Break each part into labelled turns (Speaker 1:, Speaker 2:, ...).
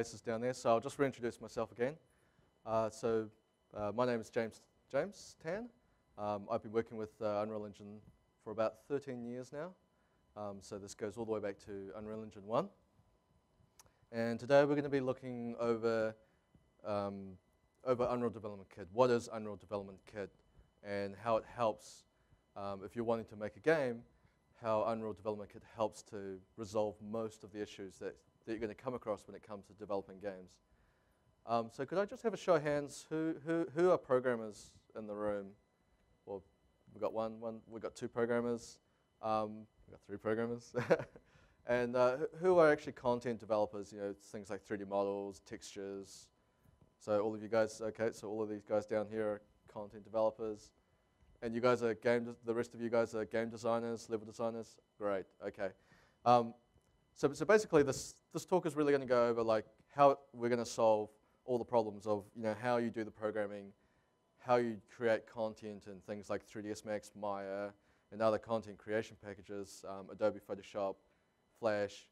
Speaker 1: faces down there, so I'll just reintroduce myself again. My name is James Tan. I've been working with Unreal Engine for about 13 years now. So this goes all the way back to Unreal Engine 1. And today we're going to be looking over Unreal Development Kit. What is Unreal Development Kit and how it helps if you're wanting to make a game, how Unreal Development Kit helps to resolve most of the issues that you're going to come across when it comes to developing games. So could I just have a show of hands? Who are programmers in the room? Well, we've got we've got two programmers. We've got three programmers. And who are actually content developers? You know, things like 3D models, textures. So all of you guys, okay, so all of these guys down here are content developers. And you guys are the rest of you guys are game designers, level designers? Great, okay. So basically this talk is really going to go over like how we're going to solve all the problems of, you know, how you do the programming, how you create content and things like 3ds Max, Maya, and other content creation packages, Adobe Photoshop, Flash.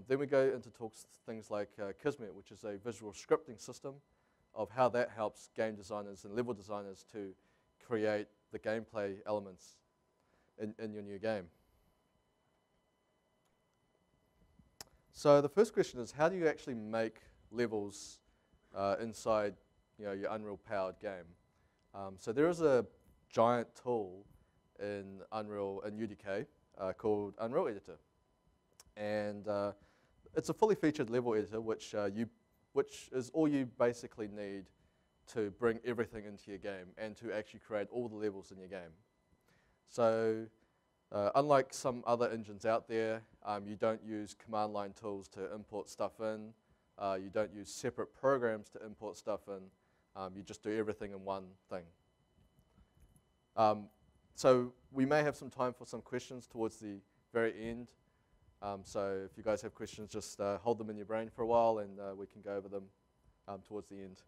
Speaker 1: Then we go into things like Kismet, which is a visual scripting system of how that helps game designers and level designers to create the gameplay elements in your new game. So the first question is, how do you actually make levels inside, you know, your Unreal-powered game? So there is a giant tool in Unreal and UDK called Unreal Editor, and it's a fully featured level editor, which is all you basically need to bring everything into your game and to actually create all the levels in your game. So unlike some other engines out there, you don't use command line tools to import stuff in. You don't use separate programs to import stuff in. You just do everything in one thing. So we may have some time for some questions towards the very end. So if you guys have questions, just hold them in your brain for a while and we can go over them towards the end.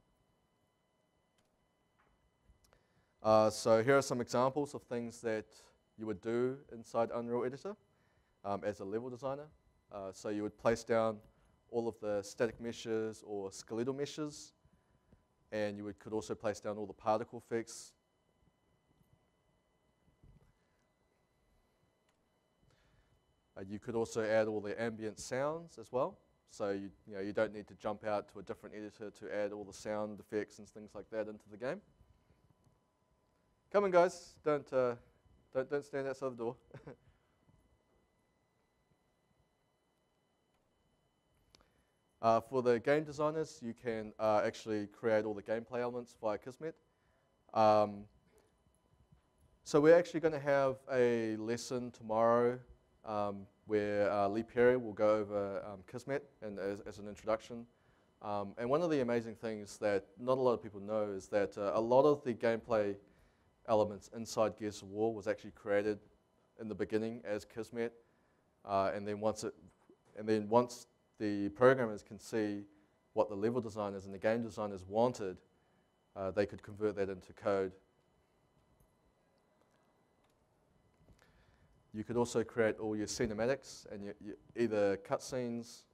Speaker 1: So here are some examples of things that you would do inside Unreal Editor as a level designer. So you would place down all of the static meshes or skeletal meshes, and you could also place down all the particle effects. You could also add all the ambient sounds as well. So you don't need to jump out to a different editor to add all the sound effects and things like that into the game. Come on, guys! Don't stand outside the door. For the game designers, you can actually create all the gameplay elements via Kismet. So we're actually going to have a lesson tomorrow where Lee Perry will go over Kismet and as an introduction. And one of the amazing things that not a lot of people know is that a lot of the gameplay elements inside Gears of War was actually created in the beginning as Kismet, and then once the programmers can see what the level designers and the game designers wanted, they could convert that into code. You could also create all your cinematics and either cutscenes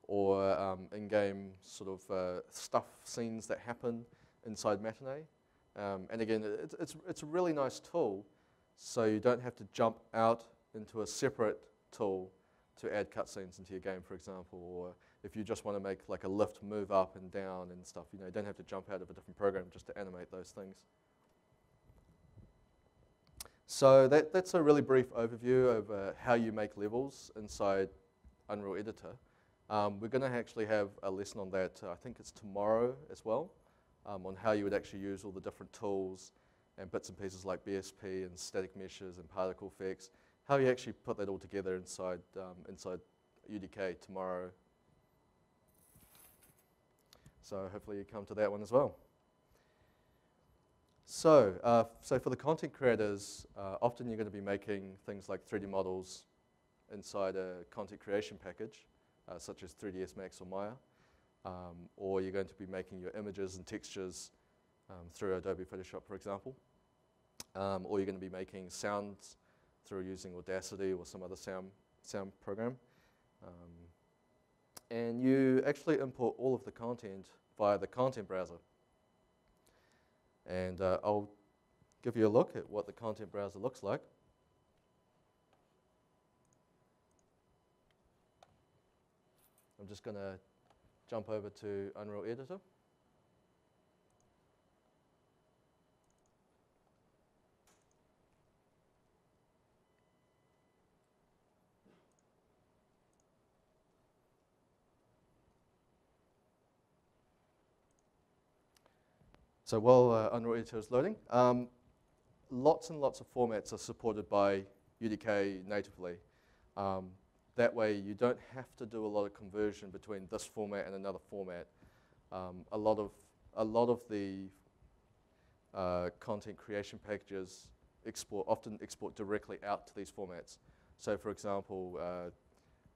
Speaker 1: or in-game sort of stuff scenes that happen inside Matinee. And again, it's a really nice tool, so you don't have to jump out into a separate tool to add cutscenes into your game, for example, or if you just want to make like a lift move up and down and stuff, you don't have to jump out of a different program just to animate those things. So that's a really brief overview of how you make levels inside Unreal Editor. We're going to actually have a lesson on that, I think it's tomorrow as well, on how you would actually use all the different tools and bits and pieces like BSP and static meshes and particle effects, how you actually put that all together inside UDK tomorrow. So hopefully you come to that one as well. So for the content creators, often you're going to be making things like 3D models inside a content creation package, such as 3ds Max or Maya, or you're going to be making your images and textures through Adobe Photoshop, for example, or you're going to be making sounds through using Audacity or some other sound program. And you actually import all of the content via the content browser. And I'll give you a look at what the content browser looks like. I'm just going to jump over to Unreal Editor. So while Unreal Editor is loading, lots and lots of formats are supported by UDK natively. That way you don't have to do a lot of conversion between this format and another format. A lot of the content creation packages often export directly out to these formats. So for example,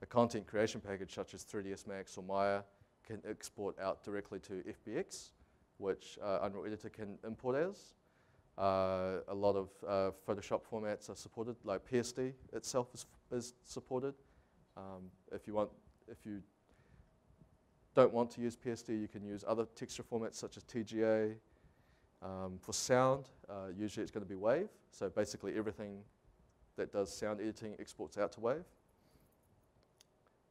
Speaker 1: a content creation package such as 3ds Max or Maya can export out directly to FBX, which Unreal Editor can import as. A lot of Photoshop formats are supported, like PSD itself is supported. If you don't want to use PSD, you can use other texture formats such as TGA. For sound, usually it's going to be Wave. So basically everything that does sound editing exports out to Wave.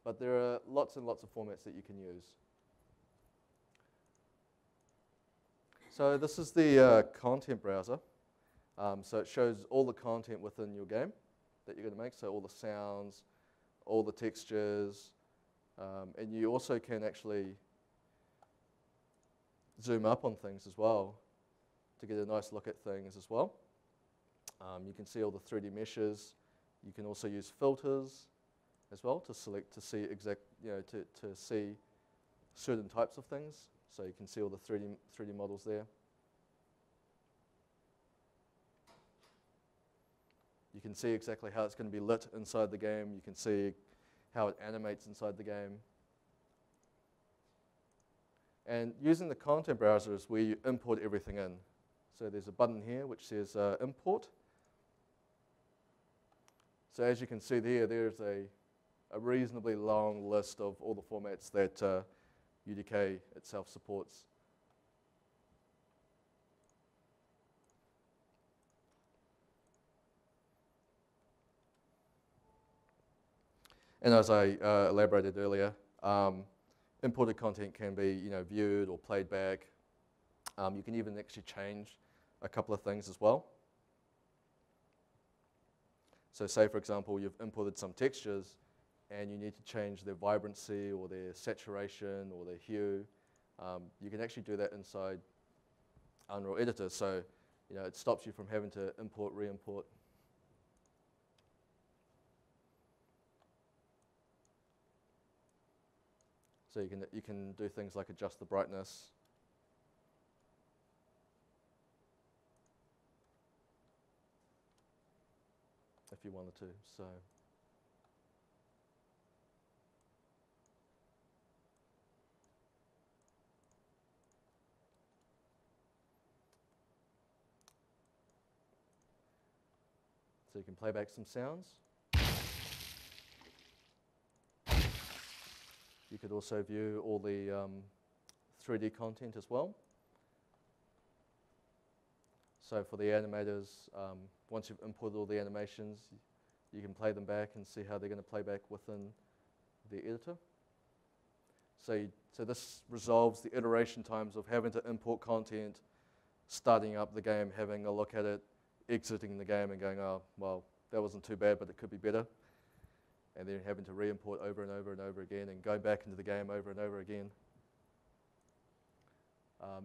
Speaker 1: But there are lots and lots of formats that you can use. So this is the content browser. So it shows all the content within your game that you're going to make. So all the sounds, all the textures, and you also can actually zoom up on things as well to get a nice look at things as well. You can see all the 3D meshes. You can also use filters as well to see to see certain types of things. So you can see all the 3D models there. You can see exactly how it's going to be lit inside the game. You can see how it animates inside the game. And using the content browser is where you import everything in. So there's a button here which says import. So as you can see there's a reasonably long list of all the formats that UDK itself supports. And as I elaborated earlier, imported content can be viewed or played back. You can even actually change a couple of things as well. So say, for example, you've imported some textures and you need to change their vibrancy or their saturation or their hue. You can actually do that inside Unreal Editor. So it stops you from having to import, re-import. So you can do things like adjust the brightness. If you wanted to. So you can play back some sounds. You could also view all the 3D content as well. So for the animators, once you've imported all the animations, you can play them back and see how they're going to play back within the editor. So this resolves the iteration times of having to import content, starting up the game, having a look at it, exiting the game and going, oh, well, that wasn't too bad, but it could be better. And then having to re-import over and over and over again and go back into the game over and over again.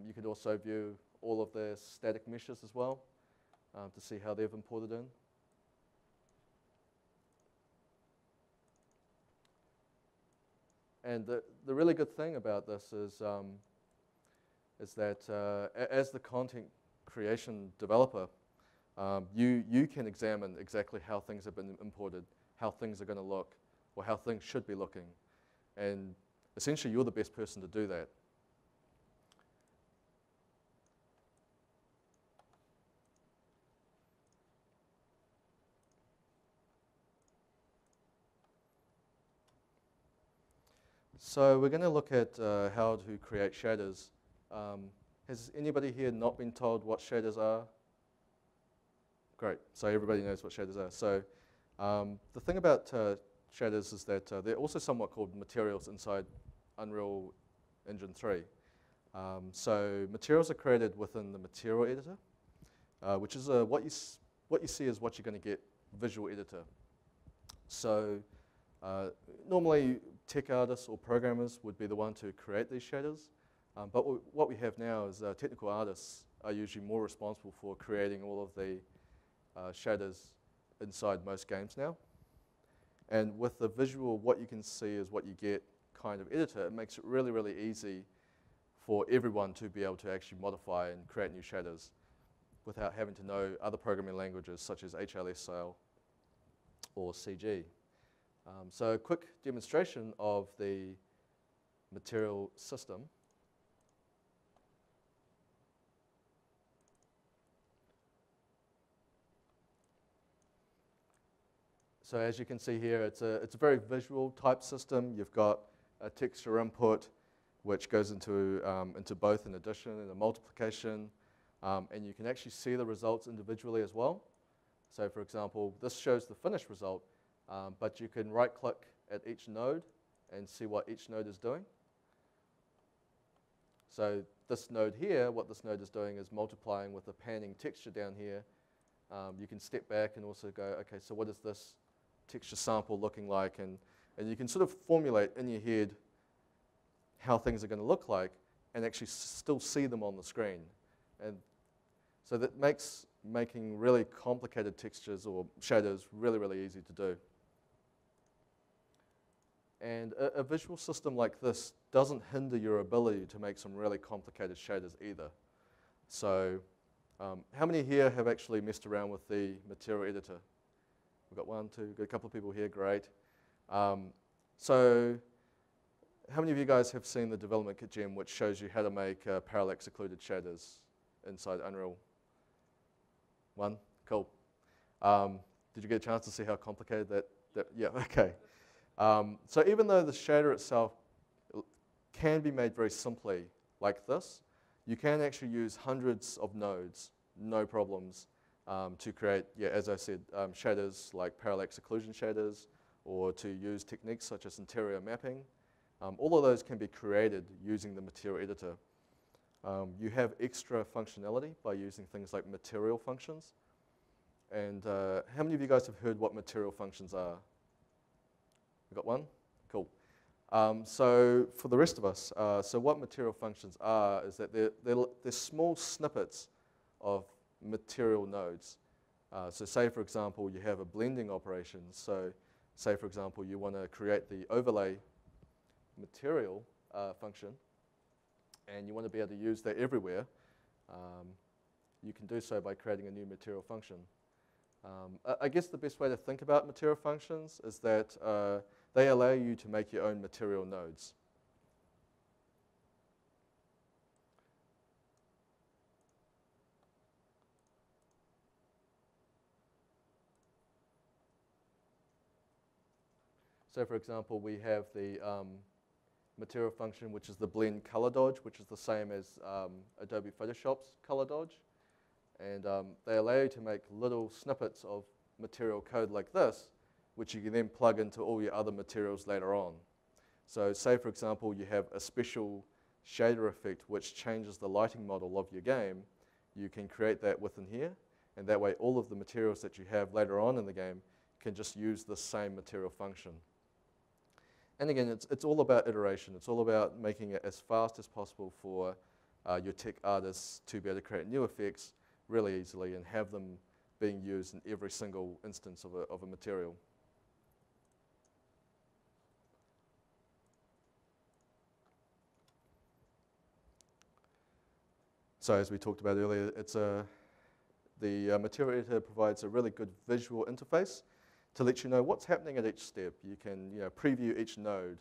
Speaker 1: You could also view all of the static meshes as well to see how they've imported in. And the really good thing about this is that as the content creation developer, you can examine exactly how things have been imported, how things are going to look, or how things should be looking. And essentially, you're the best person to do that. So we're going to look at how to create shaders. Has anybody here not been told what shaders are? Great, so everybody knows what shaders are. So the thing about shaders is that they're also somewhat called materials inside Unreal Engine 3. So materials are created within the material editor, which is what you see is what you're going to get visual editor. So normally tech artists or programmers would be the one to create these shaders, but what we have now is technical artists are usually more responsible for creating all of the shaders inside most games now. And with the visual, what you can see is what you get kind of editor. It makes it really, really easy for everyone to be able to actually modify and create new shaders without having to know other programming languages such as HLSL or CG. So a quick demonstration of the material system. So as you can see here, it's a very visual type system. You've got a texture input, which goes into both an addition and a multiplication, and you can actually see the results individually as well. So for example, this shows the finished result, but you can right-click at each node and see what each node is doing. So this node here, what this node is doing is multiplying with a panning texture down here. You can step back and also go, okay, so what is this texture sample looking like? And you can sort of formulate in your head how things are going to look like and actually still see them on the screen. And so that makes making really complicated textures or shaders really, really easy to do. And a visual system like this doesn't hinder your ability to make some really complicated shaders either. So how many here have actually messed around with the material editor? We've got one, two, got a couple of people here, great. So how many of you guys have seen the development kit gem which shows you how to make parallax occluded shaders inside Unreal? One, cool. Did you get a chance to see how complicated that yeah, okay. So even though the shader itself can be made very simply like this, you can actually use hundreds of nodes, no problems, to create, yeah, as I said, shaders like parallax occlusion shaders, or to use techniques such as interior mapping. All of those can be created using the material editor. You have extra functionality by using things like material functions. And how many of you guys have heard what material functions are? We got one? Cool. So for the rest of us, so what material functions are is that they're small snippets of material nodes. So say, for example, you have a blending operation. So say, for example, you want to create the overlay material function, and you want to be able to use that everywhere. You can do so by creating a new material function. I guess the best way to think about material functions is that they allow you to make your own material nodes. So for example, we have the material function, which is the blend color dodge, which is the same as Adobe Photoshop's color dodge. And they allow you to make little snippets of material code like this, which you can then plug into all your other materials later on. So say, for example, you have a special shader effect which changes the lighting model of your game. You can create that within here, and that way all of the materials that you have later on in the game can just use the same material function. And again, it's all about iteration. It's all about making it as fast as possible for your tech artists to be able to create new effects really easily and have them being used in every single instance of a material. So as we talked about earlier, the material editor provides a really good visual interface to let you know what's happening at each step. You can preview each node,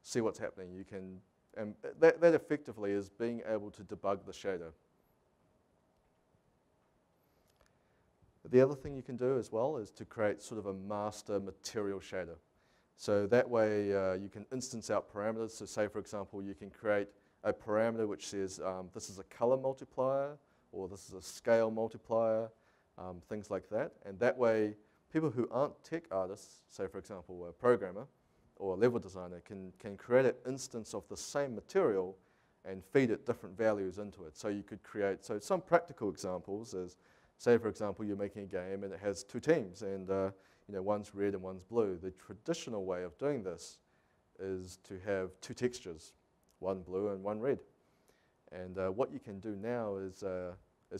Speaker 1: see what's happening. You can, and that effectively is being able to debug the shader. The other thing you can do as well is to create sort of a master material shader. So that way you can instance out parameters. So say, for example, you can create a parameter which says this is a color multiplier, or this is a scale multiplier, things like that. And that way, people who aren't tech artists, say, for example, a programmer or a level designer, can create an instance of the same material and feed it different values into it. So you could create, so some practical examples is, say, for example, you're making a game and it has two teams, and one's red and one's blue. The traditional way of doing this is to have two textures, one blue and one red. And what you can do now is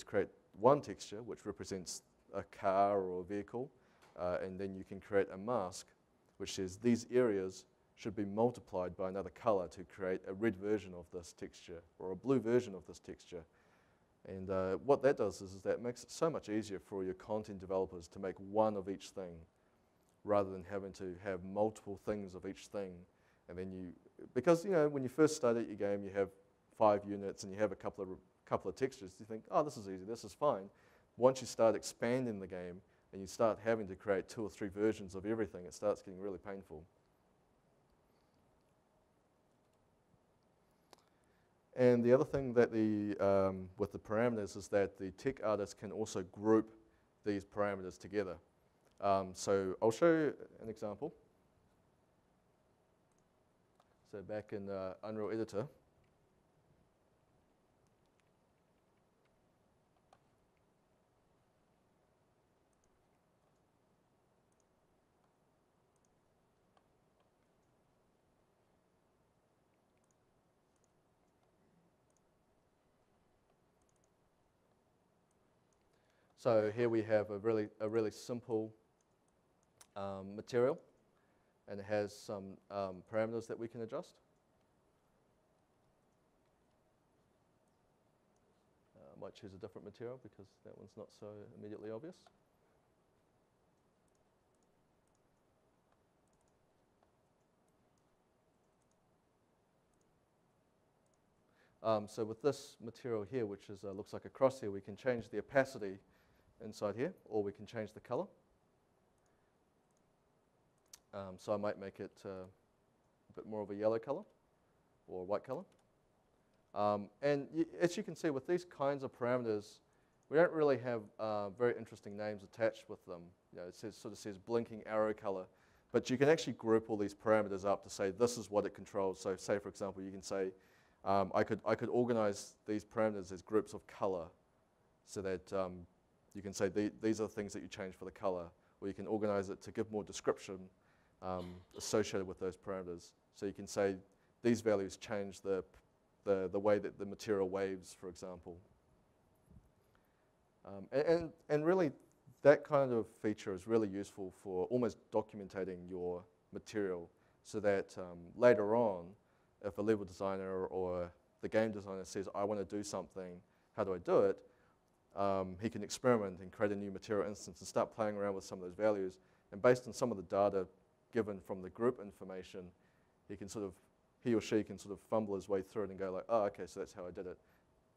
Speaker 1: create one texture which represents a car or a vehicle, and then you can create a mask which says these areas should be multiplied by another color to create a red version of this texture or a blue version of this texture. And what that does is that it makes it so much easier for your content developers to make one of each thing rather than having to have multiple things of each thing. And then because when you first start out your game, you have 5 units and you have a couple of textures, you think, oh, this is easy, this is fine. Once you start expanding the game and you start having to create 2 or 3 versions of everything, it starts getting really painful. And the other thing that with the parameters is that the tech artist can also group these parameters together. So I'll show you an example. So back in Unreal Editor, so here we have a really simple material, and it has some parameters that we can adjust. I might choose a different material because that one's not so immediately obvious. So with this material here, which is looks like a crosshair, we can change the opacity inside here, or we can change the color. So I might make it a bit more of a yellow color or a white color. And as you can see, with these kinds of parameters, we don't really have very interesting names attached with them. It sort of says blinking arrow color, but you can actually group all these parameters up to say this is what it controls. So say, for example, you can say, I could organize these parameters as groups of color, so that you can say these are the things that you change for the color, or you can organize it to give more description associated with those parameters. So you can say these values change the way that the material waves, for example. And really, that kind of feature is really useful for almost documenting your material, so that later on, if a level designer or the game designer says, I want to do something, how do I do it? He can experiment and create a new material instance and start playing around with some of those values. And based on some of the data given from the group information, he or she can sort of fumble his way through it and go like, oh, okay, so that's how I did it.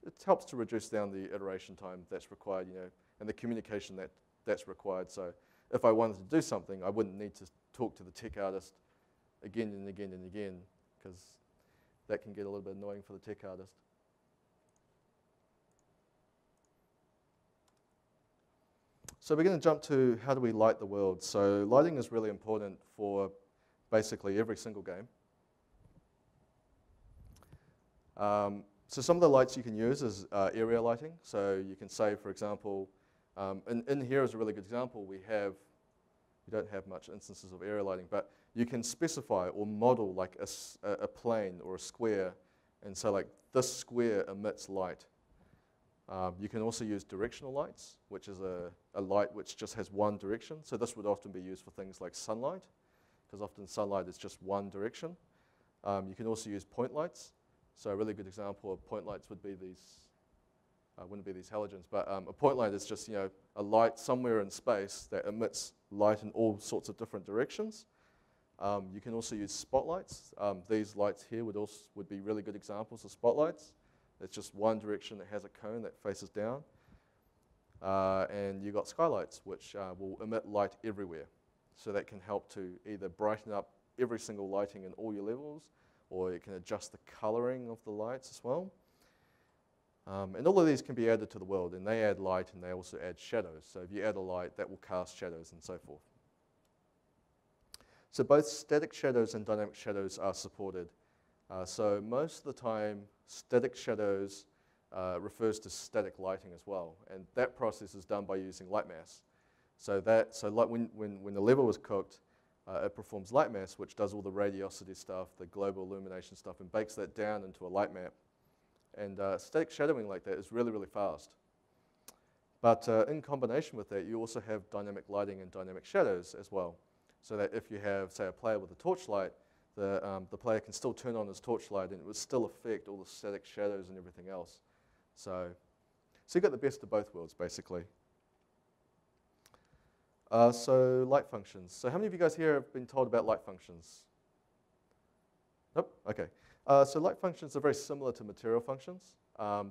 Speaker 1: It helps to reduce down the iteration time that's required, and the communication that's required. So if I wanted to do something, I wouldn't need to talk to the tech artist again and again and again, because that can get a little bit annoying for the tech artist. So we're going to jump to how do we light the world. So lighting is really important for basically every single game. So some of the lights you can use is area lighting. So you can say, for example, in here is a really good example. We don't have much instances of area lighting, but you can specify or model like a plane or a square, and so like this square emits light. You can also use directional lights, which is a light which just has one direction. So this would often be used for things like sunlight, because often sunlight is just one direction. You can also use point lights. So a really good example of point lights would be these, wouldn't be these halogens, but a point light is just a light somewhere in space that emits light in all sorts of different directions. You can also use spotlights. These lights here would be really good examples of spotlights. It's just one direction that has a cone that faces down. And you've got skylights, which will emit light everywhere. So that can help to either brighten up every single lighting in all your levels, or it can adjust the coloring of the lights as well. And all of these can be added to the world, and they add light and they also add shadows. So if you add a light, that will cast shadows and so forth. So both static shadows and dynamic shadows are supported. So most of the time, static shadows refers to static lighting as well, and that process is done by using light mass. So like when the level is cooked, it performs light mass, which does all the radiosity stuff, the global illumination stuff, and bakes that down into a light map. And static shadowing like that is really, really fast. But in combination with that, you also have dynamic lighting and dynamic shadows as well. So that if you have, say, a player with a torchlight, the player can still turn on his torchlight and it would still affect all the static shadows and everything else. So you got the best of both worlds, basically. So light functions. So how many of you guys here have been told about light functions? Nope? Okay. So light functions are very similar to material functions.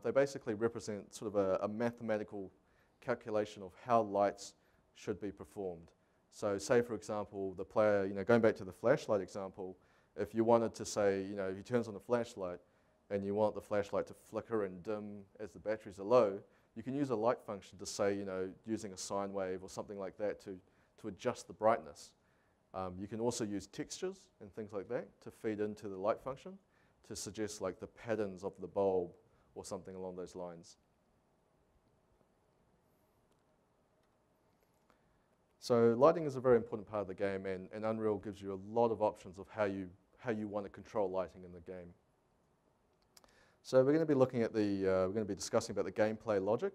Speaker 1: They basically represent sort of a mathematical calculation of how lights should be performed. So say, for example, the player, going back to the flashlight example, if you wanted to say, he turns on the flashlight and you want the flashlight to flicker and dim as the batteries are low, you can use a light function to say, using a sine wave or something like that to adjust the brightness. You can also use textures and things like that to feed into the light function to suggest like the patterns of the bulb or something along those lines. So lighting is a very important part of the game, and Unreal gives you a lot of options of how you want to control lighting in the game. So we're going to be looking at we're going to be discussing about the gameplay logic.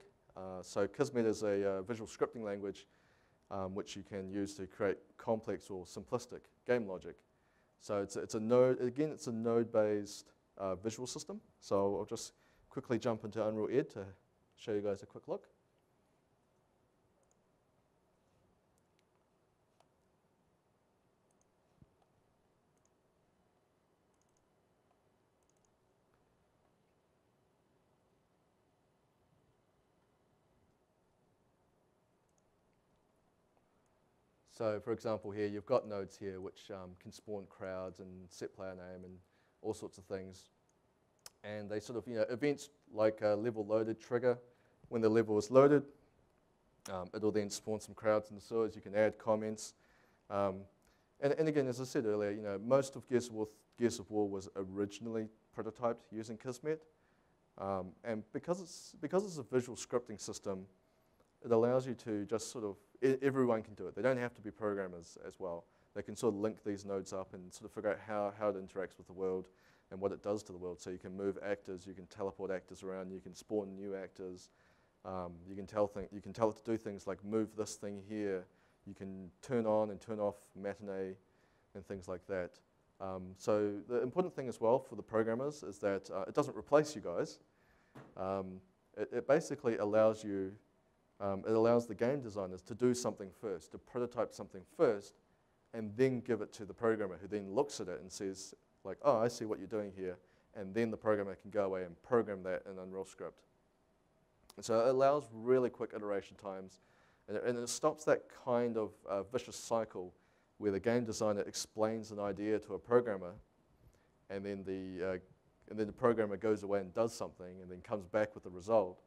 Speaker 1: So Kismet is a visual scripting language which you can use to create complex or simplistic game logic. So it's a node-based visual system. So I'll just quickly jump into Unreal Ed to show you guys a quick look. So for example here, you've got nodes here which can spawn crowds and set player name and all sorts of things. And they sort of, events like a level loaded trigger. When the level is loaded, it'll then spawn some crowds in the sewers. You can add comments. And again, as I said earlier, most of Gears of War was originally prototyped using Kismet. And because it's a visual scripting system, it allows you to just sort of, everyone can do it. They don't have to be programmers as well. They can sort of link these nodes up and sort of figure out how it interacts with the world and what it does to the world. So you can move actors, you can teleport actors around, you can spawn new actors. You can tell it to do things like move this thing here. You can turn on and turn off matinee and things like that. So the important thing as well for the programmers is that it doesn't replace you guys. It basically allows you. It allows the game designers to do something first, to prototype something first, and then give it to the programmer, who then looks at it and says, like, oh, I see what you're doing here, and then the programmer can go away and program that in Unreal Script. And so it allows really quick iteration times, and it stops that kind of vicious cycle where the game designer explains an idea to a programmer, and then the programmer goes away and does something, and then comes back with the result.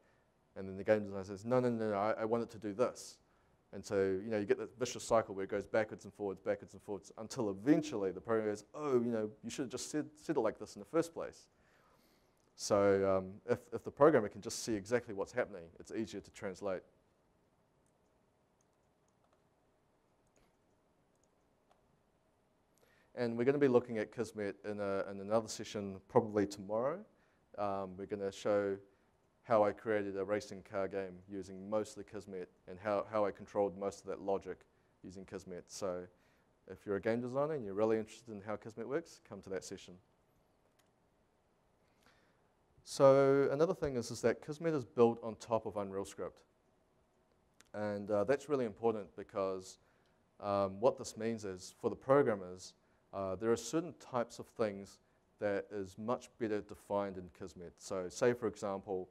Speaker 1: And then the game designer says, no, I want it to do this. And so, you get this vicious cycle where it goes backwards and forwards, until eventually the programmer goes, oh, you should have just said it like this in the first place. So if the programmer can just see exactly what's happening, it's easier to translate. And we're going to be looking at Kismet in another session probably tomorrow. We're going to show how I created a racing car game using mostly Kismet, and how I controlled most of that logic using Kismet. So if you're a game designer and you're really interested in how Kismet works, come to that session. So another thing is that Kismet is built on top of Unreal Script. And that's really important because what this means is, for the programmers, there are certain types of things that is much better defined in Kismet. So say, for example,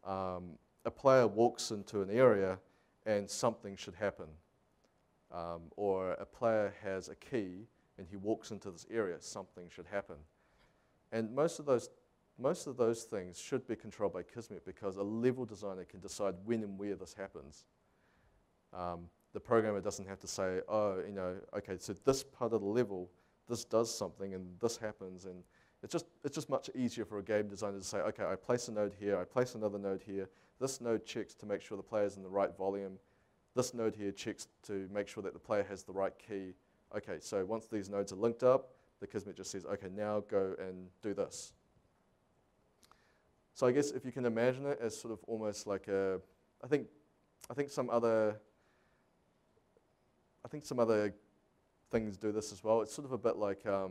Speaker 1: a player walks into an area and something should happen. Or a player has a key and he walks into this area, something should happen. And most of those things should be controlled by Kismet because a level designer can decide when and where this happens. The programmer doesn't have to say, oh, okay, so this part of the level, this does something and this happens, and it's just much easier for a game designer to say, okay, I place a node here, I place another node here, this node checks to make sure the player's in the right volume, this node here checks to make sure that the player has the right key. Okay, so once these nodes are linked up, the Kismet just says, okay, now go and do this. So I guess if you can imagine it as sort of almost like I think some other things do this as well. It's sort of a bit like, I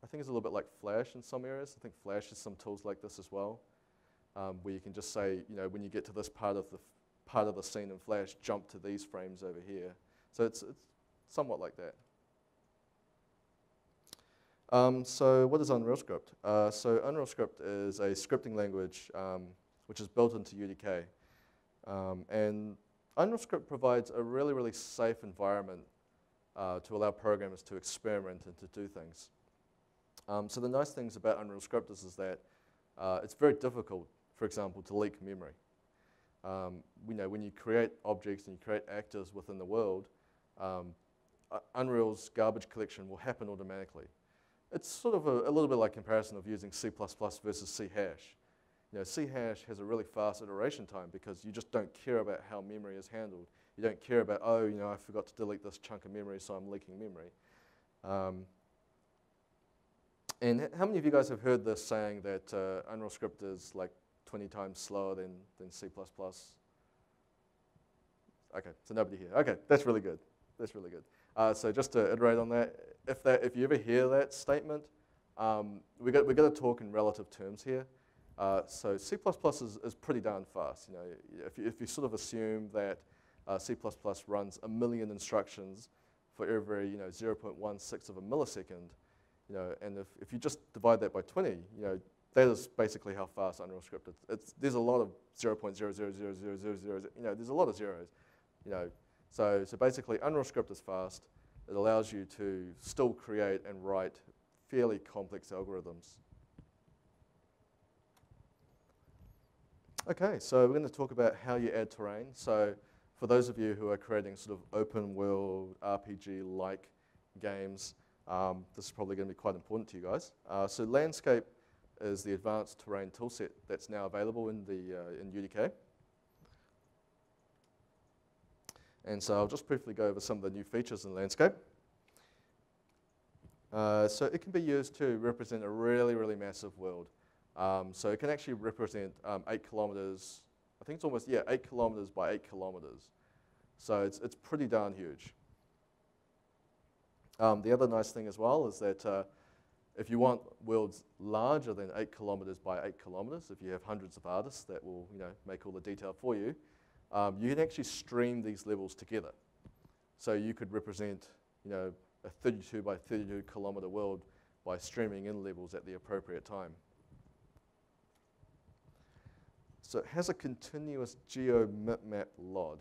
Speaker 1: think it's a little bit like Flash in some areas. I think Flash has some tools like this as well, where you can just say, when you get to this part of the scene in Flash, jump to these frames over here. So it's somewhat like that. So what is Unreal Script? So Unreal Script is a scripting language which is built into UDK. And Unreal Script provides a really, really safe environment to allow programmers to experiment and to do things. So the nice things about Unreal Script is that it's very difficult, for example, to leak memory. When you create objects and you create actors within the world, Unreal's garbage collection will happen automatically. It's sort of a little bit like comparison of using C++ versus C hash. C hash has a really fast iteration time because you just don't care about how memory is handled. You don't care about, oh, I forgot to delete this chunk of memory, so I'm leaking memory. And how many of you guys have heard this saying that Unreal Script is like 20 times slower than C++? Okay, so nobody here. Okay, that's really good. That's really good. So just to iterate on that, if you ever hear that statement, we're going to talk in relative terms here. So C++ is pretty darn fast. If you sort of assume that C++ runs 1 million instructions for every 0.16 of a millisecond, and if you just divide that by 20, that is basically how fast Unreal Script is. There's a lot of 0.0000000. There's a lot of zeros. So basically Unreal Script is fast. It allows you to still create and write fairly complex algorithms. Okay, so we're going to talk about how you add terrain. So for those of you who are creating sort of open world RPG-like games, this is probably going to be quite important to you guys. So Landscape is the advanced terrain toolset that's now available in UDK. And so I'll just briefly go over some of the new features in Landscape. So it can be used to represent a really, really massive world. So it can actually represent 8 kilometers. I think it's almost, 8 kilometers by 8 kilometers. So it's pretty darn huge. The other nice thing as well is that if you want worlds larger than 8 kilometers by 8 kilometers, if you have hundreds of artists that will make all the detail for you, you can actually stream these levels together. So you could represent a 32 by 32 kilometer world by streaming in levels at the appropriate time. So it has a continuous geo-map LOD.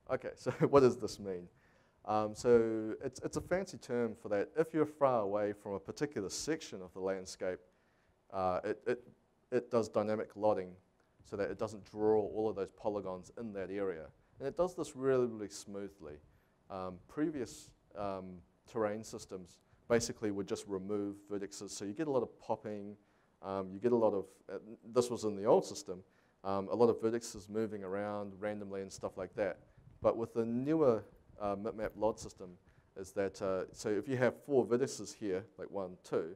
Speaker 1: Okay, so what does this mean? So it's a fancy term for that. If you're far away from a particular section of the landscape, it does dynamic LODing so that it doesn't draw all of those polygons in that area. And it does this really, really smoothly. Previous terrain systems basically would just remove vertices, so you get a lot of popping, you get a lot of, this was in the old system, a lot of vertices moving around randomly and stuff like that. But with the newer map LOD system is that, so if you have 4 vertices here, like 1, 2,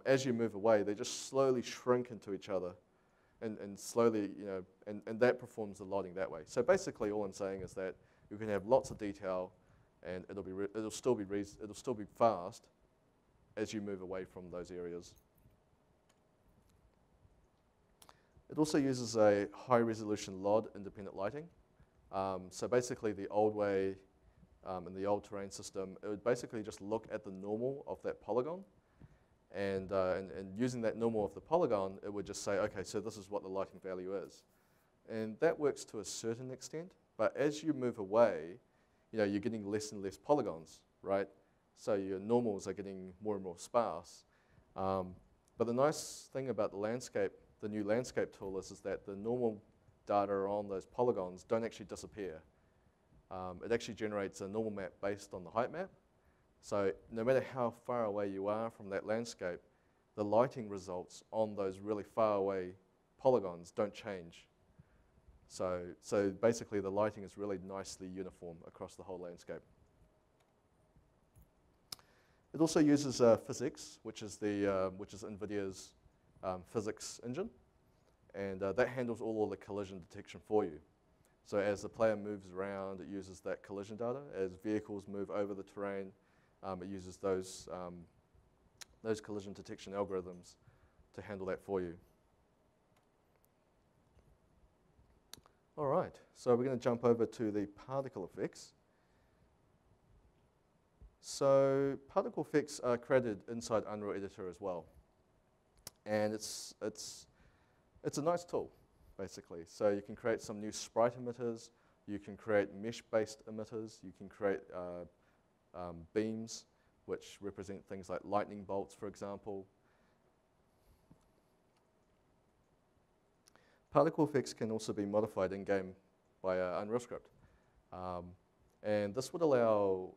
Speaker 1: as you move away, they just slowly shrink into each other and slowly, and that performs the LODing that way. So basically all I'm saying is that you can have lots of detail and it'll still be fast as you move away from those areas. It also uses a high-resolution LOD independent lighting. So basically, the old way in the old terrain system, it would basically just look at the normal of that polygon, and using that normal of the polygon, it would just say, okay, so this is what the lighting value is, and that works to a certain extent. But as you move away, you're getting less and less polygons, right? So your normals are getting more and more sparse. But the nice thing about the new landscape tool is that the normal data on those polygons don't actually disappear. It actually generates a normal map based on the height map. So no matter how far away you are from that landscape, the lighting results on those really far away polygons don't change. So basically the lighting is really nicely uniform across the whole landscape. It also uses physics, which is NVIDIA's physics engine, and that handles all the collision detection for you. So as the player moves around, it uses that collision data. As vehicles move over the terrain, it uses those collision detection algorithms to handle that for you. All right, so we're going to jump over to the particle effects. So particle effects are created inside Unreal Editor as well, and it's a nice tool, basically. So you can create some new sprite emitters, you can create mesh-based emitters, you can create beams, which represent things like lightning bolts, for example. Particle effects can also be modified in-game by Unreal Script. And this would allow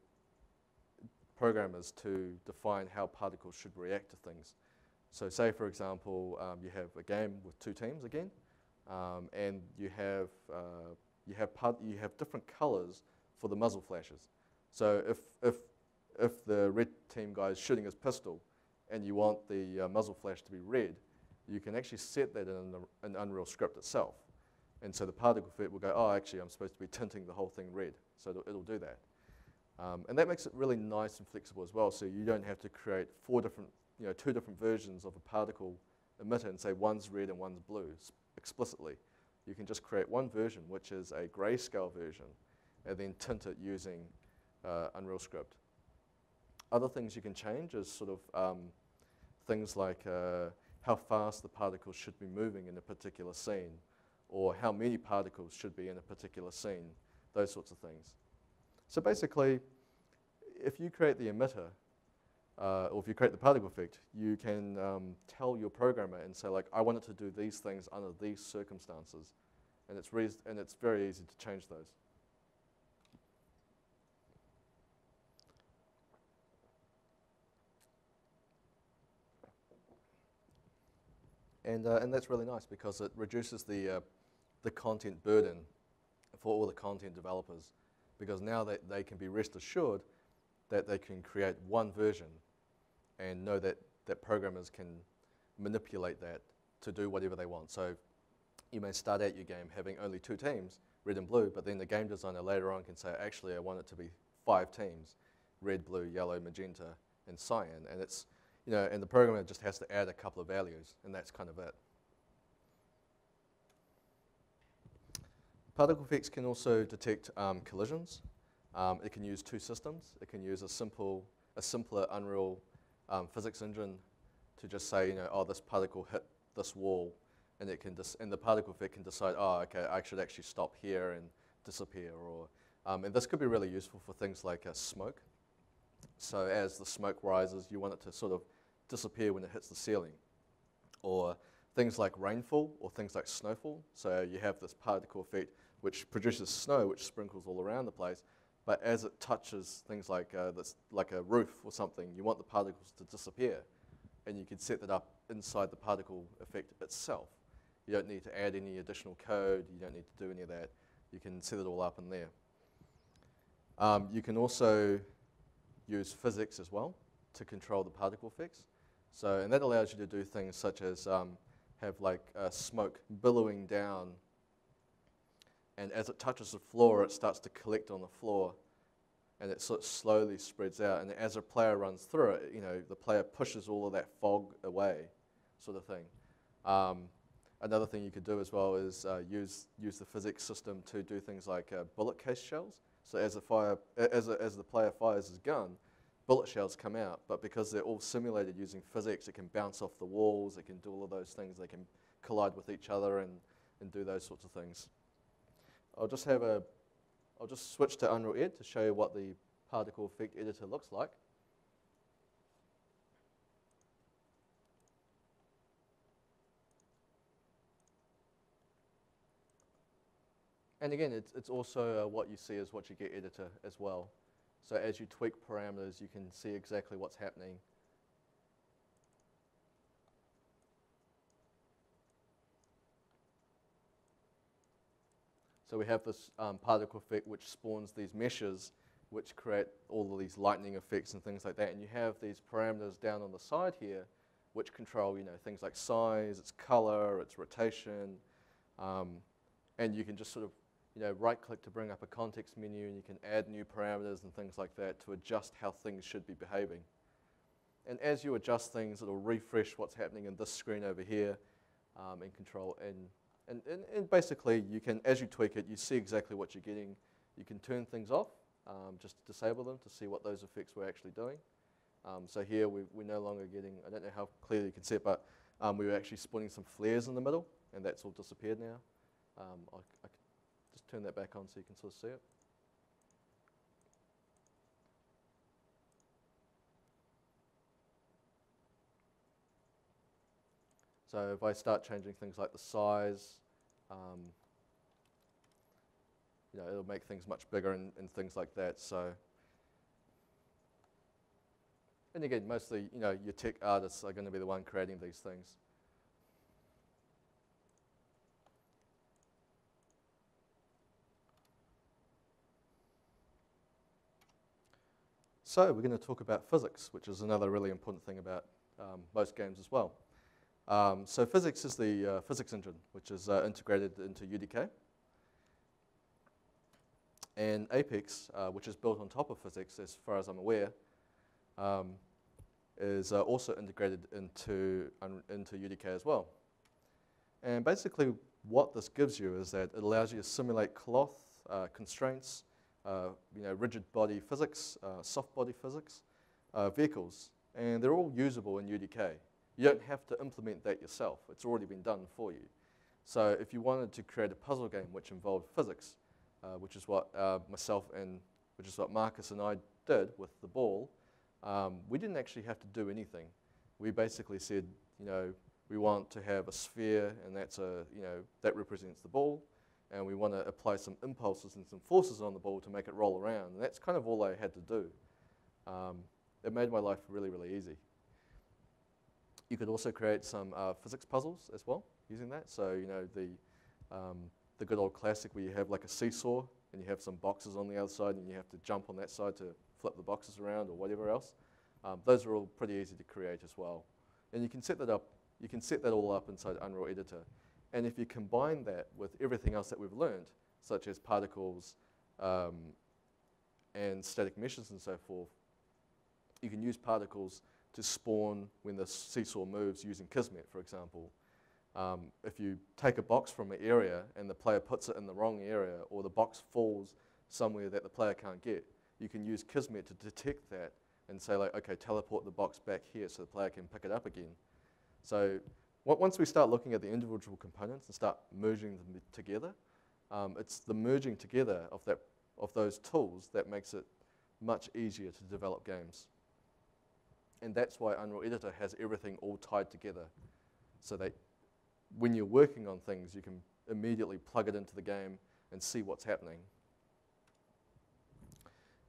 Speaker 1: programmers to define how particles should react to things. So say, for example, you have a game with two teams again, and you have different colors for the muzzle flashes. So if the red team guy is shooting his pistol and you want the muzzle flash to be red, you can actually set that in Unreal Script itself. And so the particle effect will go, oh, actually, I'm supposed to be tinting the whole thing red. So it'll do that. And that makes it really nice and flexible as well. So you don't have to create two different versions of a particle emitter and say one's red and one's blue explicitly. You can just create one version, which is a grayscale version, and then tint it using Unreal Script. Other things you can change is sort of things like how fast the particles should be moving in a particular scene, or how many particles should be in a particular scene, those sorts of things. So basically, if you create the emitter, or if you create the particle effect, you can tell your programmer and say, like, I want it to do these things under these circumstances. And it's very easy to change those. And that's really nice because it reduces the content burden for all the content developers, because now they can be rest assured that they can create one version and know that programmers can manipulate that to do whatever they want. So you may start out your game having only two teams, red and blue, but then the game designer later on can say, actually, I want it to be 5 teams, red, blue, yellow, magenta, and cyan. And it's, and the programmer just has to add a couple of values, and that's kind of it. Particle effects can also detect collisions. It can use two systems. It can use a simpler Unreal physics engine to just say, oh, this particle hit this wall, and and the particle effect can decide, oh, okay, I should actually stop here and disappear. Or and this could be really useful for things like smoke. So as the smoke rises, you want it to sort of disappear when it hits the ceiling. Or things like rainfall or things like snowfall. So you have this particle effect which produces snow, which sprinkles all around the place. But as it touches things like a roof or something, you want the particles to disappear. And you can set that up inside the particle effect itself. You don't need to add any additional code. You don't need to do any of that. You can set it all up in there. You can also use physics as well to control the particle effects. So, and that allows you to do things such as have like smoke billowing down, and as it touches the floor, it starts to collect on the floor, and it sort of slowly spreads out. And as a player runs through it, the player pushes all of that fog away, sort of thing. Another thing you could do as well is use the physics system to do things like bullet case shells. So as the player fires his gun, bullet shells come out, but because they're all simulated using physics, it can bounce off the walls, it can do all of those things, they can collide with each other and do those sorts of things. I'll just have a I'll just switch to Unreal Ed to show you what the particle effect editor looks like. And again, it's also what you see is what you get editor as well. So as you tweak parameters, you can see exactly what's happening. So we have this particle effect which spawns these meshes which create all of these lightning effects and things like that. And you have these parameters down on the side here which control, things like size, its color, its rotation. And you can just sort of, right-click to bring up a context menu, and you can add new parameters and things like that to adjust how things should be behaving. And as you adjust things, it'll refresh what's happening in this screen over here and control. And basically, you can, as you tweak it, you see exactly what you're getting. You can turn things off, just disable them to see what those effects we're actually doing. So here, we're no longer getting, I don't know how clearly you can see it, but we were actually spawning some flares in the middle, and that's all disappeared now. I can just turn that back on so you can sort of see it. So if I start changing things like the size, it'll make things much bigger and things like that. So, and again, mostly, your tech artists are going to be the one creating these things. So we're going to talk about physics, which is another really important thing about most games as well. So physics is the physics engine, which is integrated into UDK. And Apex, which is built on top of physics, as far as I'm aware, is also integrated into UDK as well. And basically what this gives you is that it allows you to simulate cloth constraints, rigid body physics, soft body physics, vehicles, and they're all usable in UDK. You don't have to implement that yourself. It's already been done for you. So if you wanted to create a puzzle game which involved physics, which is what which is what Markus and I did with the ball, we didn't actually have to do anything. We basically said, we want to have a sphere, and that's that represents the ball, and we want to apply some impulses and some forces on the ball to make it roll around. And that's kind of all I had to do. It made my life really, really easy. You could also create some physics puzzles as well using that. So the good old classic where you have like a seesaw and you have some boxes on the other side and you have to jump on that side to flip the boxes around or whatever else. Those are all pretty easy to create as well. And you can set that up. You can set that all up inside Unreal Editor. And if you combine that with everything else that we've learned, such as particles and static meshes and so forth, you can use particles to spawn when the seesaw moves using Kismet, for example. If you take a box from an area and the player puts it in the wrong area, or the box falls somewhere that the player can't get, you can use Kismet to detect that and say, like, okay, teleport the box back here so the player can pick it up again. So once we start looking at the individual components and start merging them together, it's the merging together of those tools that makes it much easier to develop games. And that's why Unreal Editor has everything all tied together, so that when you're working on things, you can immediately plug it into the game and see what's happening.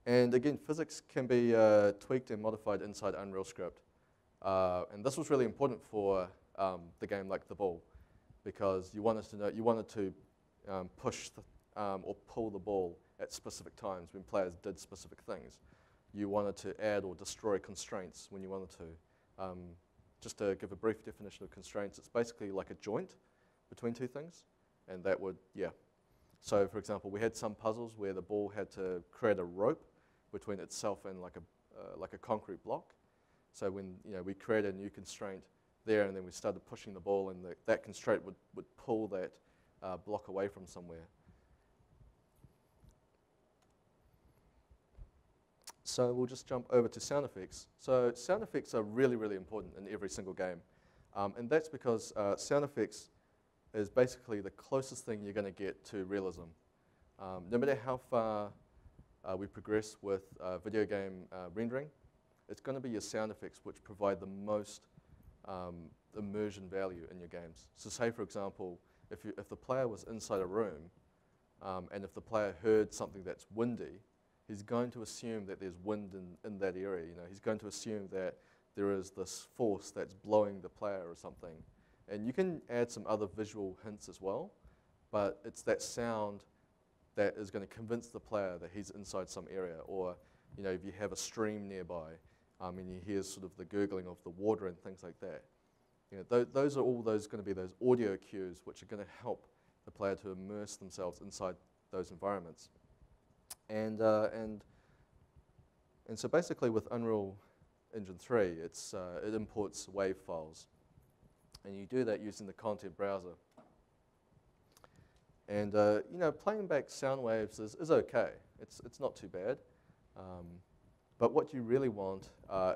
Speaker 1: And again, physics can be tweaked and modified inside Unreal Script. And this was really important for the game like The Ball, because you wanted to push or pull the ball at specific times when players did specific things. You wanted to add or destroy constraints when you wanted to. Just to give a brief definition of constraints, it's basically like a joint between two things, and that would, So for example, we had some puzzles where the ball had to create a rope between itself and like a concrete block. So when we created a new constraint there, and then we started pushing the ball, and that constraint would pull that block away from somewhere. So we'll just jump over to sound effects. So sound effects are really, really important in every single game. And that's because sound effects is basically the closest thing you're going to get to realism. No matter how far we progress with video game rendering, it's going to be your sound effects which provide the most immersion value in your games. So say, for example, if the player was inside a room and if the player heard something that's windy, he's going to assume that there's wind in that area. He's going to assume that there is this force that's blowing the player or something. And you can add some other visual hints as well, but it's that sound that is going to convince the player that he's inside some area. Or if you have a stream nearby and you hear sort of the gurgling of the water and things like that. Those are all going to be those audio cues which are going to help the player to immerse themselves inside those environments. And so basically with Unreal Engine 3, it imports WAV files. And you do that using the content browser. And playing back sound waves is okay. It's not too bad. But what you really want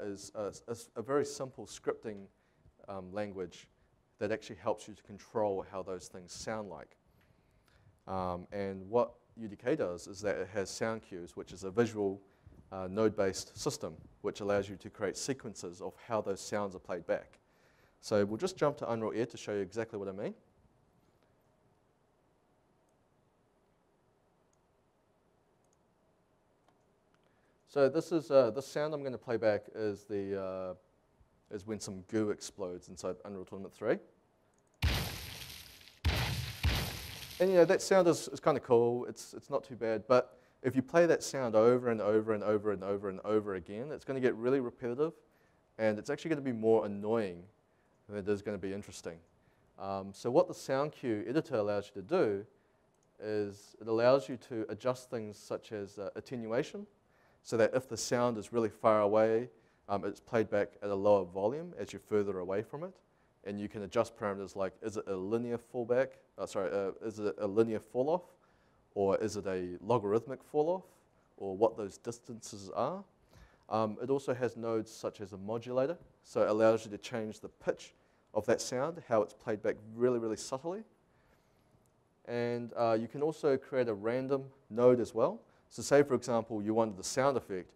Speaker 1: is a very simple scripting language that actually helps you to control how those things sound like. And what UDK does is that it has sound cues, which is a visual node-based system, which allows you to create sequences of how those sounds are played back. So we'll just jump to Unreal Air to show you exactly what I mean. So this is the sound I'm going to play back is when some goo explodes inside Unreal Tournament 3. And that sound is kind of cool. It's not too bad. But if you play that sound over and over and over and over and over again, it's going to get really repetitive, and it's actually going to be more annoying than it is going to be interesting. So what the sound cue editor allows you to do is it allows you to adjust things such as attenuation, so that if the sound is really far away, it's played back at a lower volume as you're further away from it. And you can adjust parameters like, is it a linear fallback? Is it a linear fall off? Or is it a logarithmic fall off? Or what those distances are. It also has nodes such as a modulator. So it allows you to change the pitch of that sound, how it's played back really, really subtly. And you can also create a random node as well. So say, for example, you wanted the sound effect.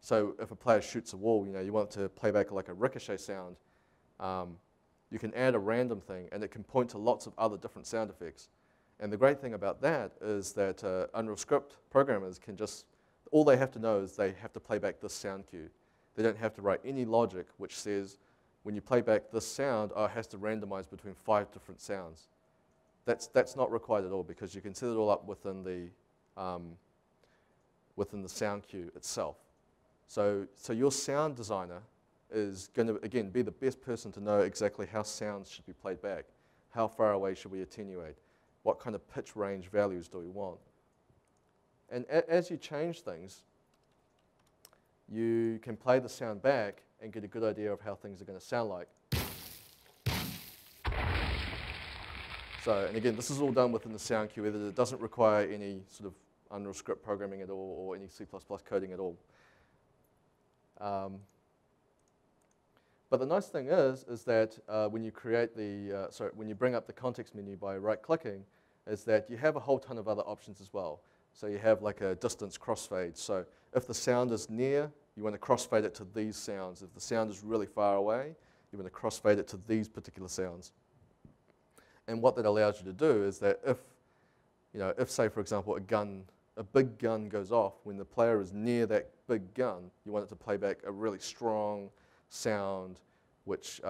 Speaker 1: So if a player shoots a wall, you want it to play back like a ricochet sound. You can add a random thing, and it can point to lots of other different sound effects. And the great thing about that is that Unreal Script programmers can just, all they have to know is they have to play back this sound cue. They don't have to write any logic which says, when you play back this sound, it has to randomize between 5 different sounds. That's not required at all, because you can set it all up within the sound cue itself. So your sound designer is going to, again, be the best person to know exactly how sounds should be played back. How far away should we attenuate? What kind of pitch range values do we want? And as you change things, you can play the sound back and get a good idea of how things are going to sound like. So, and again, this is all done within the sound cue editor. It doesn't require any sort of Unreal Script programming at all, or any C++ coding at all. But the nice thing is that when you create when you bring up the context menu by right-clicking, is that you have a whole ton of other options as well. So you have like a distance crossfade. So if the sound is near, you want to crossfade it to these sounds. If the sound is really far away, you want to crossfade it to these particular sounds. And what that allows you to do is that if say, for example, a big gun goes off, when the player is near that big gun, you want it to play back a really strong sound, which,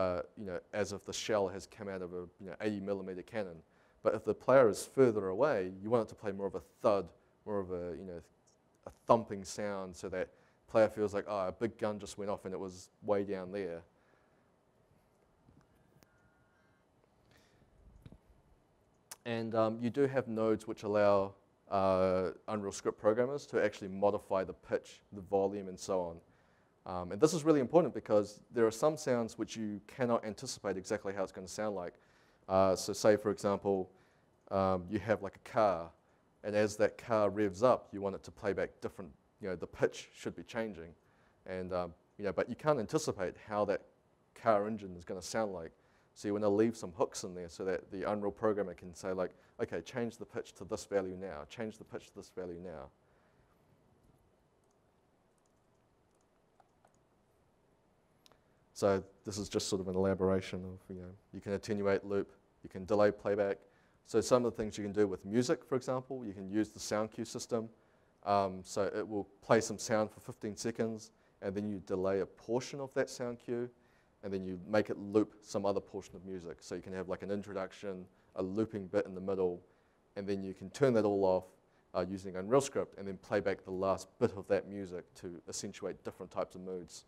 Speaker 1: as if the shell has come out of a 80mm cannon. But if the player is further away, you want it to play more of a thud, more of a thumping sound, so that player feels like, oh, a big gun just went off and it was way down there. And you do have nodes which allow Unreal Script programmers to actually modify the pitch, the volume, and so on. And this is really important because there are some sounds which you cannot anticipate exactly how it's going to sound like. So say, for example, you have like a car, and as that car revs up, you want it to play back different, the pitch should be changing. And, but you can't anticipate how that car engine is going to sound like. So you want to leave some hooks in there so that the Unreal programmer can say like, okay, change the pitch to this value now, change the pitch to this value now. So this is just sort of an elaboration of, you can attenuate loop, you can delay playback. So some of the things you can do with music, for example, you can use the sound cue system. So it will play some sound for 15 seconds, and then you delay a portion of that sound cue, and then you make it loop some other portion of music. So you can have like an introduction, a looping bit in the middle, and then you can turn that all off using Unreal Script, and then play back the last bit of that music to accentuate different types of moods.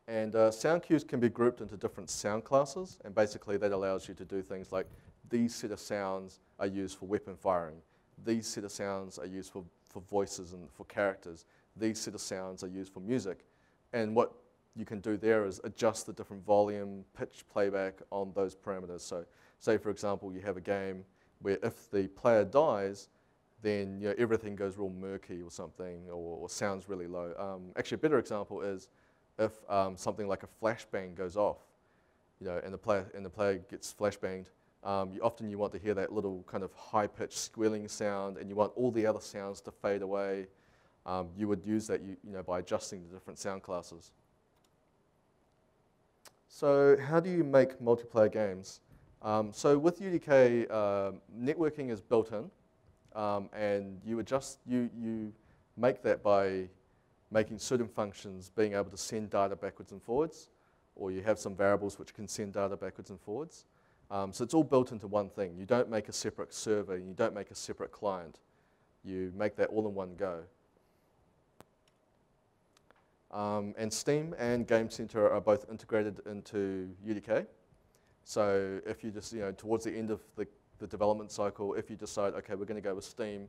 Speaker 1: And sound cues can be grouped into different sound classes, and basically that allows you to do things like these set of sounds are used for weapon firing. These set of sounds are used for voices and for characters. These set of sounds are used for music. And what you can do there is adjust the different volume, pitch, playback on those parameters. So say, for example, you have a game where if the player dies, then everything goes real murky or something, or sounds really low. Actually, a better example is if something like a flashbang goes off, and the player gets flashbanged, often you want to hear that little kind of high-pitched squealing sound, and you want all the other sounds to fade away. You would use that by adjusting the different sound classes. So how do you make multiplayer games? So with UDK, networking is built in, and you make that by making certain functions being able to send data backwards and forwards, or you have some variables which can send data backwards and forwards. So it's all built into one thing. You don't make a separate server, and you don't make a separate client. You make that all in one go. And Steam and Game Center are both integrated into UDK. So if you just, towards the end of the development cycle, if you decide, okay, we're going to go with Steam,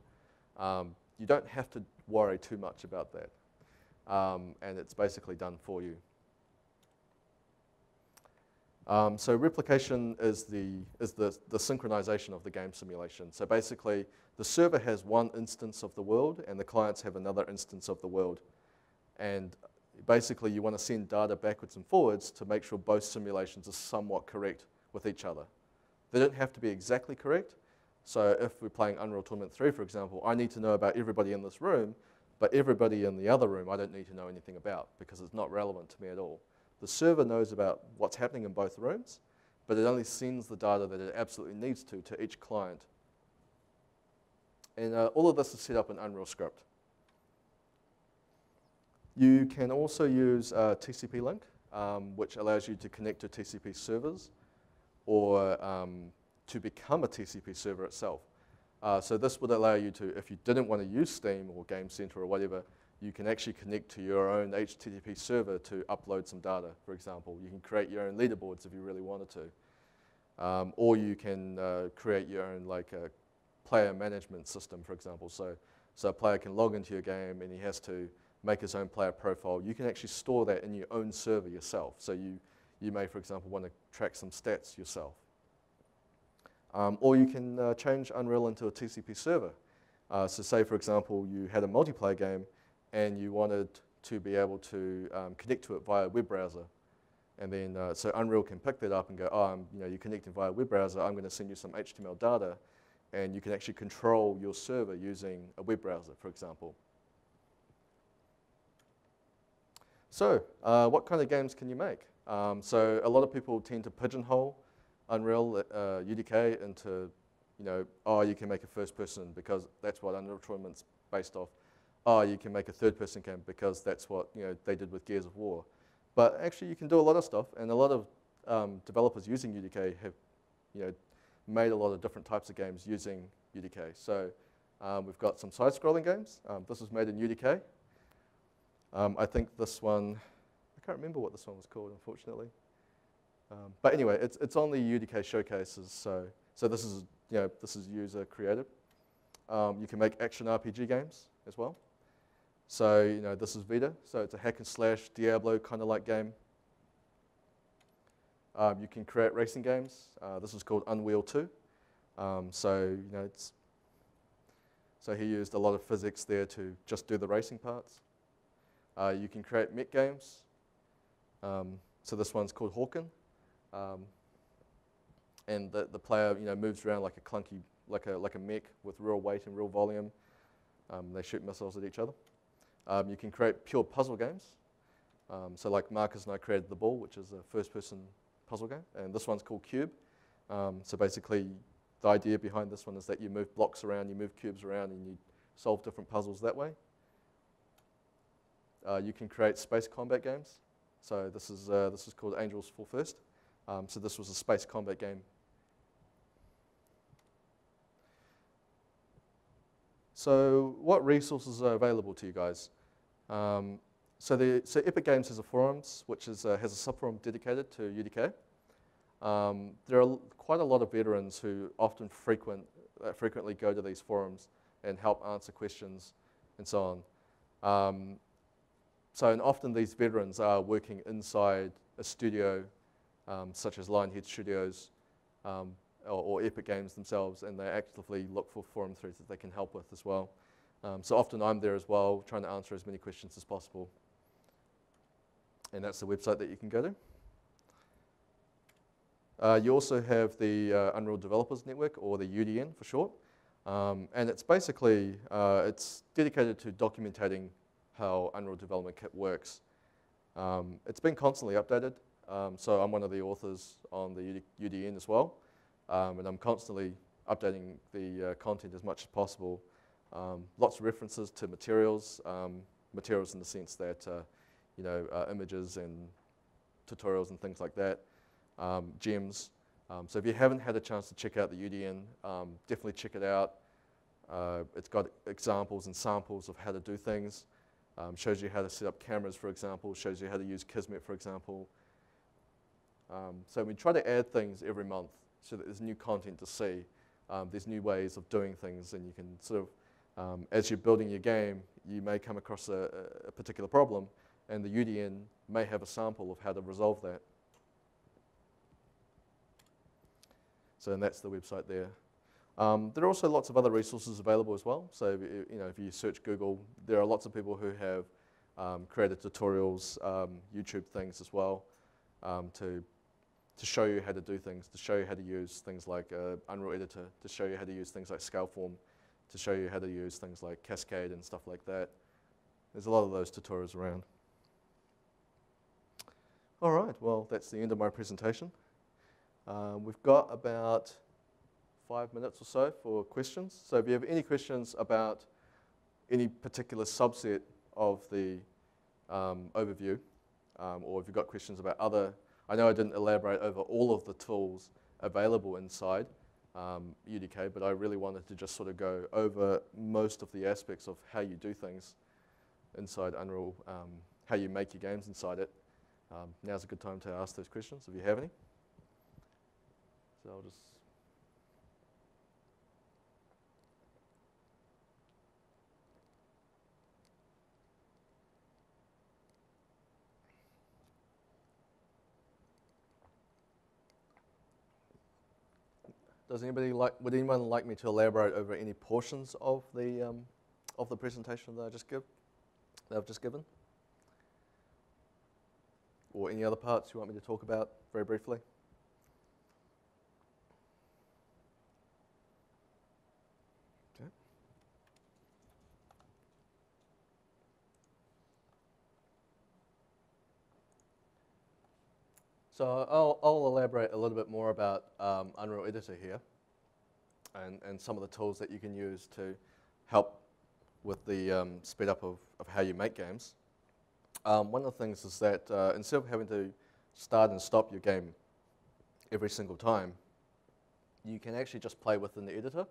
Speaker 1: you don't have to worry too much about that. And it's basically done for you. So replication is the synchronization of the game simulation. So basically, the server has one instance of the world, and the clients have another instance of the world. And basically, you want to send data backwards and forwards to make sure both simulations are somewhat correct with each other. They don't have to be exactly correct. So if we're playing Unreal Tournament 3, for example, I need to know about everybody in this room, but everybody in the other room I don't need to know anything about because it's not relevant to me at all. The server knows about what's happening in both rooms, but it only sends the data that it absolutely needs to each client. And all of this is set up in Unreal Script. You can also use TCP link, which allows you to connect to TCP servers or to become a TCP server itself. So this would allow you to, if you didn't want to use Steam or Game Center or whatever, you can actually connect to your own HTTP server to upload some data, for example. You can create your own leaderboards if you really wanted to. Or you can create your own player management system, for example. So a player can log into your game and he has to make his own player profile. You can actually store that in your own server yourself. So you may, for example, want to track some stats yourself. Or you can change Unreal into a TCP server. So say, for example, you had a multiplayer game and you wanted to be able to connect to it via a web browser. And then, so Unreal can pick that up and go, oh, you're connecting via a web browser, I'm going to send you some HTML data, and you can actually control your server using a web browser, for example. So, what kind of games can you make? So a lot of people tend to pigeonhole Unreal UDK into, oh, you can make a first person because that's what Unreal Tournament's based off. Oh, you can make a third person game because that's what they did with Gears of War. But actually, you can do a lot of stuff, and a lot of developers using UDK have, made a lot of different types of games using UDK. So we've got some side-scrolling games. This was made in UDK. I think this one, I can't remember what this one was called, unfortunately. But anyway, it's on the UDK showcases. So this is, this is user created. You can make action RPG games as well. So, this is Vita. So it's a hack and slash Diablo kind of like game. You can create racing games. This is called Unwheel 2. So he used a lot of physics there to just do the racing parts. You can create mech games. So this one's called Hawken. And the player, moves around like a clunky, like a mech with real weight and real volume. They shoot missiles at each other. You can create pure puzzle games. So like Markus and I created The Ball, which is a first-person puzzle game, and this one's called Cube. So basically, the idea behind this one is that you move blocks around, you move cubes around, and you solve different puzzles that way. You can create space combat games. So this is called Angels Fall First. So this was a space combat game. So what resources are available to you guys? So Epic Games has a forums, which has a subforum dedicated to UDK. There are quite a lot of veterans who often frequently go to these forums and help answer questions and so on. And often these veterans are working inside a studio, such as Lionhead Studios or Epic Games themselves, and they actively look for forum threads that they can help with as well. So often I'm there as well, trying to answer as many questions as possible. And that's the website that you can go to. You also have the Unreal Developers Network, or the UDN for short. And it's basically, it's dedicated to documenting how Unreal Development Kit works. It's been constantly updated. So I'm one of the authors on the UDN as well. And I'm constantly updating the content as much as possible. Lots of references to materials, materials in the sense that, images and tutorials and things like that, gems. So if you haven't had a chance to check out the UDN, definitely check it out. It's got examples and samples of how to do things. Shows you how to set up cameras, for example. Shows you how to use Kismet, for example. So we try to add things every month so that there's new content to see. There's new ways of doing things, and you can sort of, as you're building your game, you may come across a particular problem, and the UDN may have a sample of how to resolve that. So and that's the website there. There are also lots of other resources available as well. So if you search Google, there are lots of people who have created tutorials, YouTube things as well, to show you how to do things, to show you how to use things like Unreal Editor, to show you how to use things like Scaleform, to show you how to use things like Cascade and stuff like that. There's a lot of those tutorials around. All right, well, that's the end of my presentation. We've got about 5 minutes or so for questions. So if you have any questions about any particular subset of the overview, or if you've got questions about other, I know I didn't elaborate over all of the tools available inside UDK, but I really wanted to just sort of go over most of the aspects of how you do things inside Unreal, how you make your games inside it. Now's a good time to ask those questions if you have any. So I'll just... Would anyone like me to elaborate over any portions of the presentation that I've just given? Or any other parts you want me to talk about very briefly? Okay. So I'll elaborate a little bit more about Unreal Editor here and some of the tools that you can use to help with the speed up of how you make games. One of the things is that instead of having to start and stop your game every single time, you can actually just play within the editor.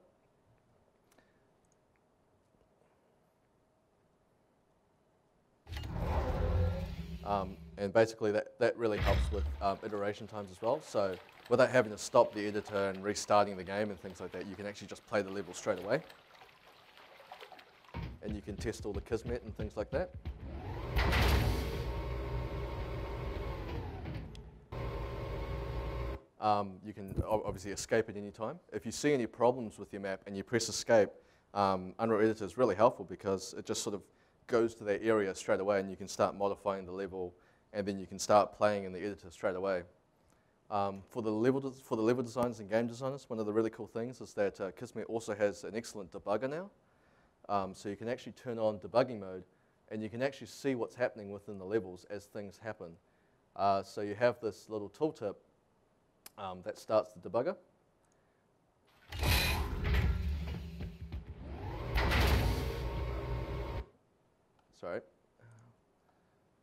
Speaker 1: And basically that really helps with iteration times as well. So without having to stop the editor and restarting the game and things like that, you can actually just play the level straight away. And you can test all the Kismet and things like that. You can obviously escape at any time. If you see any problems with your map and you press escape, Unreal Editor is really helpful because it just sort of goes to that area straight away and you can start modifying the level and then you can start playing in the editor straight away. For the level designers and game designers, one of the really cool things is that Kismet also has an excellent debugger now. So you can actually turn on debugging mode, and you can actually see what's happening within the levels as things happen. So you have this little tooltip that starts the debugger. Sorry.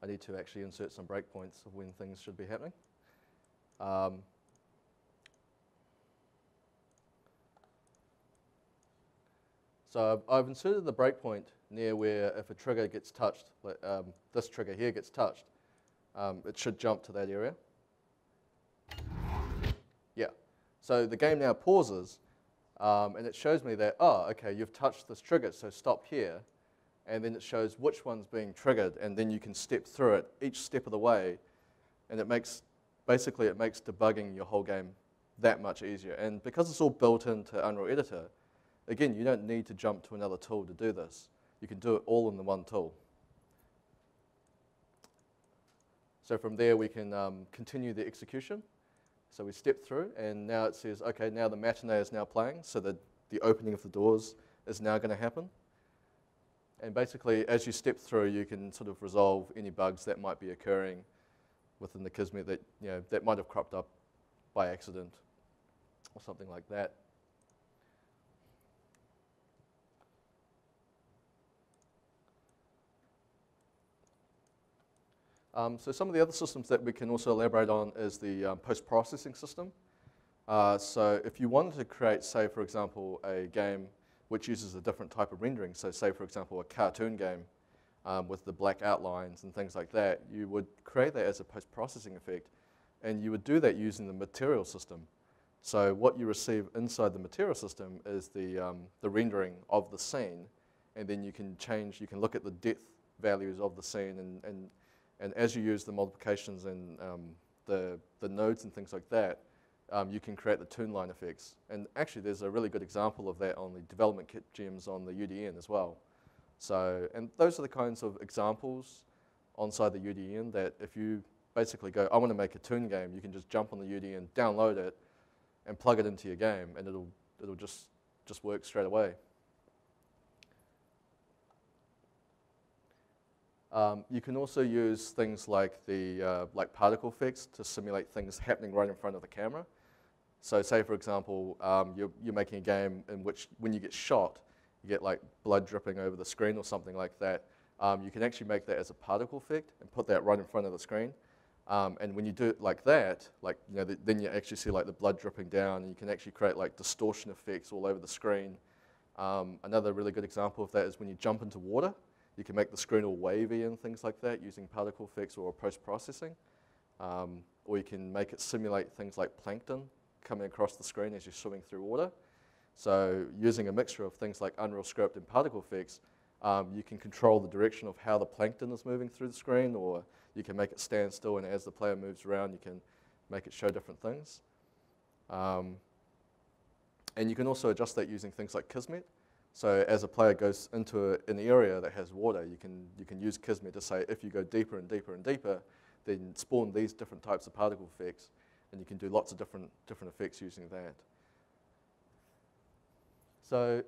Speaker 1: I need to actually insert some breakpoints of when things should be happening. So I've inserted the breakpoint near where if a trigger gets touched, this trigger here gets touched, it should jump to that area. Yeah. So the game now pauses, and it shows me that, oh, okay, you've touched this trigger, so stop here. And then it shows which one's being triggered, and then you can step through it each step of the way, and it makes debugging your whole game that much easier. And because it's all built into Unreal Editor, again, you don't need to jump to another tool to do this. You can do it all in the one tool. So from there, we can continue the execution. So we step through, and now it says, okay, now the matinee is now playing, so that the opening of the doors is now going to happen. And basically, as you step through, you can sort of resolve any bugs that might be occurring within the Kismet that, that might have cropped up by accident or something like that. So some of the other systems that we can also elaborate on is the post-processing system. So if you wanted to create, say, for example, a game which uses a different type of rendering, so say, for example, a cartoon game with the black outlines and things like that, you would create that as a post-processing effect, and you would do that using the material system. So what you receive inside the material system is the rendering of the scene, and then you can look at the depth values of the scene, and as you use the multiplications and the nodes and things like that, you can create the toon line effects. And actually, there's a really good example of that on the development kit gems on the UDN as well. So, and those are the kinds of examples onside the UDN that if you basically go, I want to make a toon game, you can just jump on the UDN, download it, and plug it into your game, and it'll just work straight away. You can also use things like the particle effects to simulate things happening right in front of the camera. So say, for example, you're making a game in which when you get shot, you get like blood dripping over the screen or something like that. You can actually make that as a particle effect and put that right in front of the screen. And when you do it like that, then you actually see like the blood dripping down, and you can actually create like distortion effects all over the screen. Another really good example of that is when you jump into water. You can make the screen all wavy and things like that using particle effects or post-processing. Or you can make it simulate things like plankton coming across the screen as you're swimming through water. So using a mixture of things like Unreal Script and particle effects, you can control the direction of how the plankton is moving through the screen, or you can make it stand still, and as the player moves around, you can make it show different things. And you can also adjust that using things like Kismet. So as a player goes into an area that has water, you can use Kismet to say, if you go deeper and deeper and deeper, then spawn these different types of particle effects, and you can do lots of different effects using that. So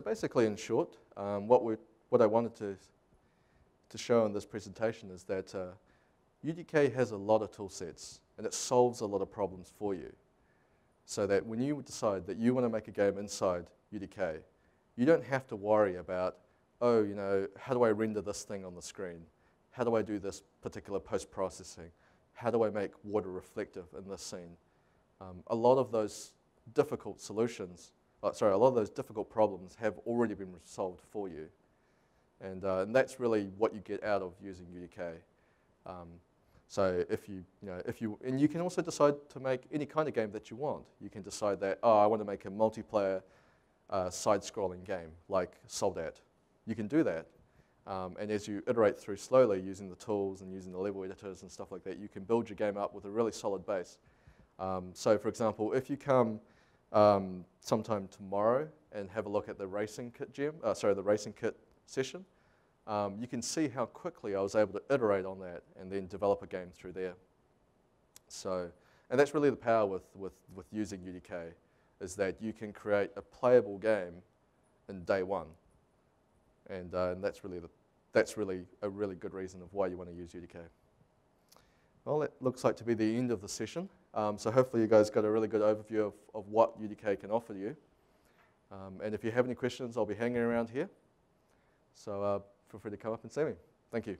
Speaker 1: basically, in short, what I wanted to show in this presentation is that UDK has a lot of tool sets, and it solves a lot of problems for you. So that when you decide that you want to make a game inside UDK, you don't have to worry about, oh, how do I render this thing on the screen? How do I do this particular post-processing? How do I make water reflective in this scene? A lot of those difficult problems have already been solved for you. And that's really what you get out of using UDK. So and you can also decide to make any kind of game that you want. You can decide that, oh, I want to make a multiplayer side-scrolling game like Soldat. You can do that. And as you iterate through slowly using the tools and using the level editors and stuff like that, you can build your game up with a really solid base. So for example, if you come sometime tomorrow and have a look at the racing kit the racing kit session, you can see how quickly I was able to iterate on that and then develop a game through there. So, and that's really the power with using UDK, is that you can create a playable game in day one. And that's really a really good reason of why you want to use UDK. Well, it looks like to be the end of the session. So hopefully you guys got a really good overview of what UDK can offer you. And if you have any questions, I'll be hanging around here. So feel free to come up and see me. Thank you.